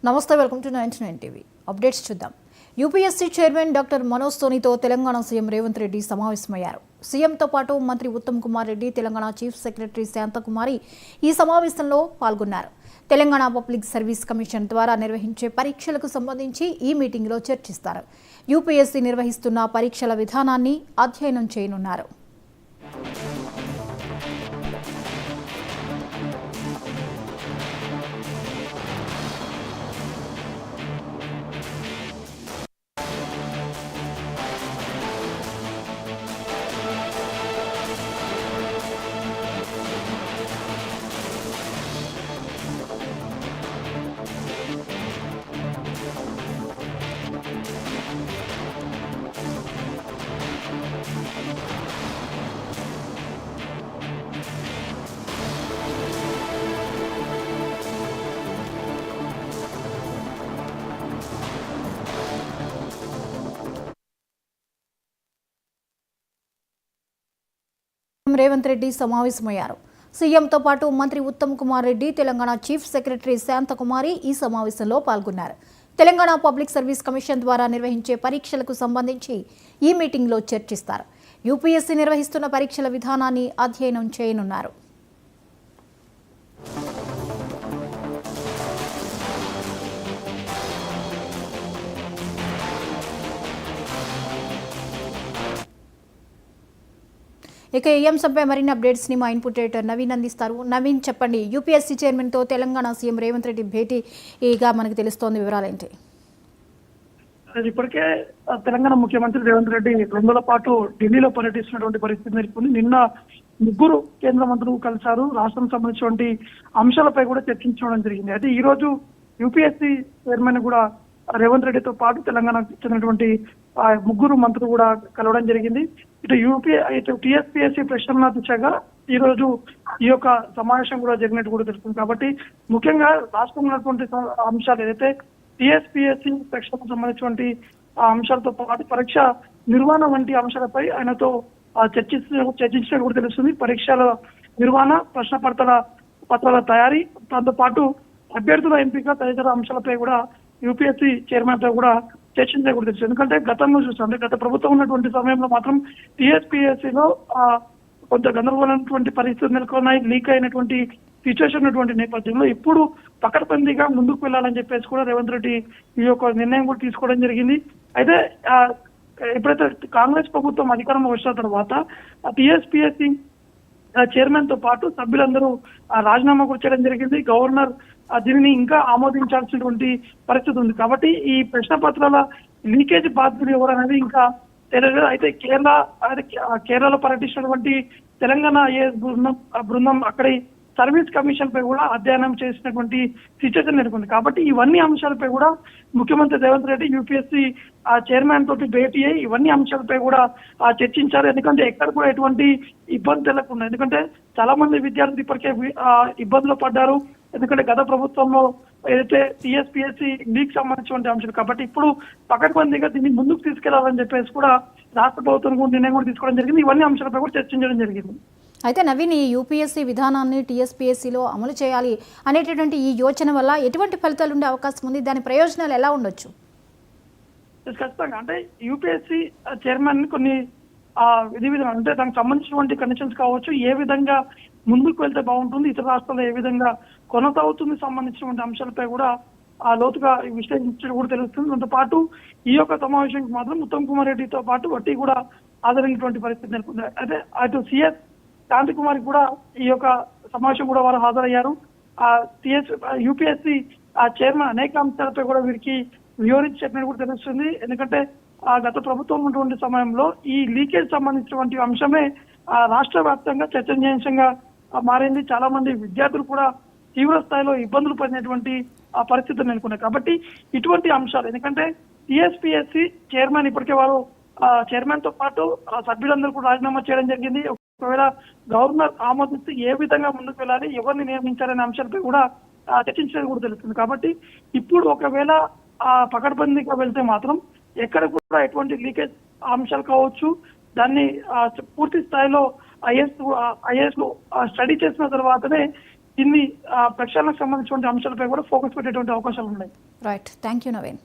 నమస్తే, welcome to 99 TV updates చూద్దాం. UPSC chairman doctor Manoj సోనీతో తెలంగాణ సీఎం రేవంత్ రెడ్డి సమావేశమయ్యారు. సీఎంతో పాటు మంత్రి ఉత్తమ్ కుమార్ రెడ్డి, తెలంగాణ చీఫ్ సెక్రటరీ శాంతకుమారి ఈ సమావేశంలో పాల్గొన్నారు. తెలంగాణ పబ్లిక్ సర్వీస్ కమిషన్ ద్వారా నిర్వహించే పరీక్షలకు సంబంధించి ఈ మీటింగ్లో చర్చిస్తారు. యూపీఎస్సీ నిర్వహిస్తున్న పరీక్షల విధానాన్ని అధ్యయనం చేయనున్నారు. రేవంత్ రెడ్డి సమావేశమయ్యారు. సీఎంతో పాటు మంత్రి ఉత్తమ్ కుమార్ రెడ్డి, తెలంగాణ చీఫ్ సెక్రటరీ శాంతకుమారి ఈ సమావేశంలో పాల్గొన్నారు. తెలంగాణ పబ్లిక్ సర్వీస్ కమిషన్ ద్వారా నిర్వహించే పరీక్షలకు సంబంధించి ఈ మీటింగ్లో చర్చిస్తారు. యూపీఎస్సీ నిర్వహిస్తున్న పరీక్షల విధానాన్ని అధ్యయనం చేయనున్నారు. ఇక ఈ అంశంపై మరిన్ని అప్డేట్స్ ని మా ఇన్పుట్ ఎడిటర్ నవీన్ అందిస్తారు. నవీన్, చెప్పండి, యూపీఎస్సీ చైర్మన్ తో తెలంగాణ సీఎం రేవంత్ రెడ్డి భేటీగా మనకు తెలుస్తోంది, వివరాలు ఏంటి? ఇప్పటికే తెలంగాణ ముఖ్యమంత్రి రేవంత్ రెడ్డి 2 రోజుల పాటు ఢిల్లీలో పర్యటిస్తున్నటువంటి పరిస్థితి నెలకొంది. నిన్న ముగ్గురు కేంద్ర మంత్రులు కలిశారు. రాష్ట్రం సంబంధించినటువంటి అంశాలపై కూడా చర్చించడం జరిగింది. అయితే ఈ రోజు యూపీఎస్సీ చైర్మన్ కూడా రేవంత్ రెడ్డితో పాటు తెలంగాణకు చెందినటువంటి ముగ్గురు మంత్రులు కూడా కలవడం జరిగింది. ఇటు టీఎస్పీఎస్సీ ప్రశ్నల దిశగా ఈ రోజు ఈ యొక్క సమావేశం కూడా జరిగినట్టు కూడా తెలుస్తుంది. కాబట్టి ముఖ్యంగా రాష్ట్రంలో ఉన్నటువంటి అంశాలు ఏదైతే టీఎస్పీఎస్సీ ప్రశ్నలకు సంబంధించినటువంటి అంశాలతో పాటు పరీక్ష నిర్వహణ వంటి అంశాలపై ఆయనతో చర్చించినట్టు కూడా తెలుస్తుంది. పరీక్షల నిర్వహణ, ప్రశ్న పత్రాల తయారీ, దాంతో పాటు అభ్యర్థుల ఎంపిక తదితర అంశాలపై కూడా యూపీఎస్సీ చైర్మన్ తో కూడా చర్చించడం కూడా తెలుసు. ఎందుకంటే గతంలో చూస్తాం, గత ప్రభుత్వం ఉన్నటువంటి సమయంలో మాత్రం టీఎస్పీఎస్సీలో కొంత గందరగోళమైనటువంటి పరిస్థితులు నెలకొన్నాయి. లీక్ అయినటువంటి సిచ్యువేషన్ ఉన్నటువంటి నేపథ్యంలో ఇప్పుడు పకడ్బందీగా ముందుకు వెళ్ళాలని చెప్పేసి కూడా రేవంత్ రెడ్డి ఈ యొక్క నిర్ణయం కూడా తీసుకోవడం జరిగింది. అయితే ఎప్పుడైతే కాంగ్రెస్ ప్రభుత్వం అధికారంలో వచ్చిన తర్వాత టీఎస్పీఎస్సీ చైర్మన్ తో పాటు సభ్యులందరూ రాజీనామా కూడా చేయడం జరిగింది. గవర్నర్ దీనిని ఇంకా ఆమోదించాల్సినటువంటి పరిస్థితి ఉంది. కాబట్టి ఈ ప్రశ్న పత్రాల లీకేజ్ బాధ్యులు ఎవరనేది ఇంకా తెలియదు. అయితే కేరళలో పర్యటించినటువంటి తెలంగాణ ఐఏఎస్ బృందం అక్కడి సర్వీస్ కమిషన్ పై కూడా అధ్యయనం చేసినటువంటి సిచ్యువేషన్ నెలకొంది. కాబట్టి ఇవన్నీ అంశాలపై కూడా ముఖ్యమంత్రి రేవంత్ రెడ్డి యూపీఎస్సీ చైర్మన్ తోటి భేటీ అయ్యి ఇవన్నీ అంశాలపై కూడా చర్చించారు. ఎందుకంటే ఎక్కడ కూడా ఎటువంటి ఇబ్బంది తెలకుండా, ఎందుకంటే చాలా మంది విద్యార్థులు ఇప్పటికే ఇబ్బందులు పడ్డారు. ఎందుకంటే గత ప్రభుత్వంలో ఏదైతే టీఎస్పీఎస్సీ లీక్ సంబంధించిన అంశాలు. కాబట్టి ఇప్పుడు పకడ్బందీగా దీన్ని ముందుకు తీసుకెళ్లాలని చెప్పేసి కూడా రాష్ట్ర ప్రభుత్వం నిర్ణయం కూడా తీసుకోవడం జరిగింది. ఇవన్నీ అంశాలపై కూడా చర్చించడం జరిగింది. అయితే నవీన్, ఈ యూపీఎస్సీ విధానాన్ని టీఎస్పీఎస్సీలో అమలు చేయాలి అనేటటువంటి ఈ యోచన వల్ల ఎటువంటి ఫలితాలు ఉండే అవకాశం ఉంది? దాని ప్రయోజనాలు ఎలా ఉండొచ్చు? ఖచ్చితంగా అంటే యూపీఎస్సీ చైర్మన్ కొన్ని విధి విధానం అంటే దానికి సంబంధించినటువంటి కండిషన్స్ కావచ్చు, ఏ విధంగా ముందుకు వెళ్తే బాగుంటుంది, ఇతర రాష్ట్రాల్లో ఏ విధంగా కొనసాగుతుంది సంబంధించినటువంటి అంశాలపై కూడా లోతుగా విశ్లేషించడం కూడా తెలుస్తుంది. దాంతో పాటు ఈ యొక్క సమావేశానికి మాత్రం ఉత్తమ్ కుమార్ రెడ్డితో పాటు వడ్డీ కూడా హాజరైనటువంటి పరిస్థితి నెలకొంది. అయితే అటు సిఎస్ శాంతకుమారి కూడా ఈ యొక్క సమావేశం కూడా వారు హాజరయ్యారు. యూపీఎస్సీ చైర్మన్ అనేక అంశాలపై కూడా వీరికి వివరించి చెప్పినట్టు కూడా తెలుస్తుంది. ఎందుకంటే గత ప్రభుత్వం ఉన్నటువంటి సమయంలో ఈ లీకేజ్ సంబంధించినటువంటి అంశమే రాష్ట్ర వ్యాప్తంగా చర్చనీయాంశంగా మారింది. చాలా మంది విద్యార్థులు కూడా తీవ్ర స్థాయిలో ఇబ్బందులు పడినటువంటి పరిస్థితులు నెలకొన్నాయి. కాబట్టి ఇటువంటి అంశాలు, ఎందుకంటే టీఎస్పీఎస్సీ చైర్మన్ ఇప్పటికే వారు చైర్మన్ తో పాటు సభ్యులందరూ కూడా రాజీనామా చేయడం జరిగింది. ఒకవేళ గవర్నర్ ఆమోదిస్తే ఏ విధంగా ముందుకు వెళ్ళాలి, ఎవరిని నియమించాలనే అంశాలపై కూడా చర్చించడం కూడా తెలుస్తుంది. కాబట్టి ఇప్పుడు ఒకవేళ పకడ్బందీగా వెళ్తే మాత్రం ఎక్కడ కూడా ఎటువంటి లీకేజ్ అంశాలు కావచ్చు, దాన్ని పూర్తి స్థాయిలో ఐఏఎస్ స్టడీ చేసిన తర్వాతనే ఇన్ని ప్రక్షాళనకు సంబంధించిన అంశాలపై కూడా ఫోకస్ పెట్టేటువంటి అవకాశాలు ఉన్నాయి. Right, thank you Naveen.